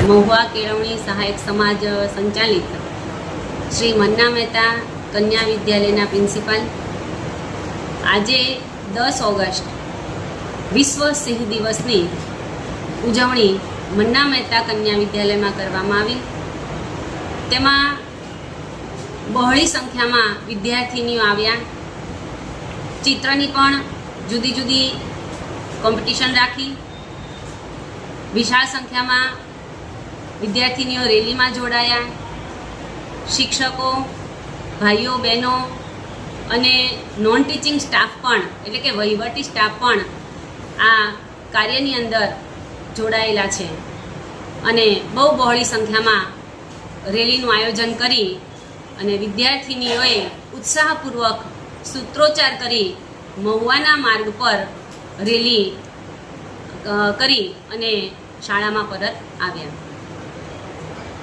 મહુવા કેળવણી સહાયક સમાજ સંચાલિત શ્રી મન્ના મહેતા કન્યા વિદ્યાલયના પ્રિન્સિપાલ આજે 10 ઓગસ્ટ વિશ્વ સિંહ દિવસની ઉજવણી મન્ના મહેતા કન્યા વિદ્યાલયમાં કરવામાં આવી। તેમાં બહોળી સંખ્યામાં વિદ્યાર્થીનીઓ આવ્યા। ચિત્રની પણ જુદી જુદી કોમ્પિટિશન રાખી। વિશાળ સંખ્યામાં વિદ્યાર્થીનીઓ રેલીમાં જોડાયા। શિક્ષકો, ભાઈઓ બહેનો અને નોન ટીચિંગ સ્ટાફ પણ એટલે કે વહીવટી સ્ટાફ પણ આ કાર્યની અંદર જોડાયેલા છે અને બહુ બહોળી સંખ્યામાં રેલીનું આયોજન કરી અને વિદ્યાર્થીનીઓએ ઉત્સાહપૂર્વક સૂત્રોચ્ચાર કરી મહુવાના માર્ગ પર રેલી કરી અને શાળામાં પરત આવ્યા।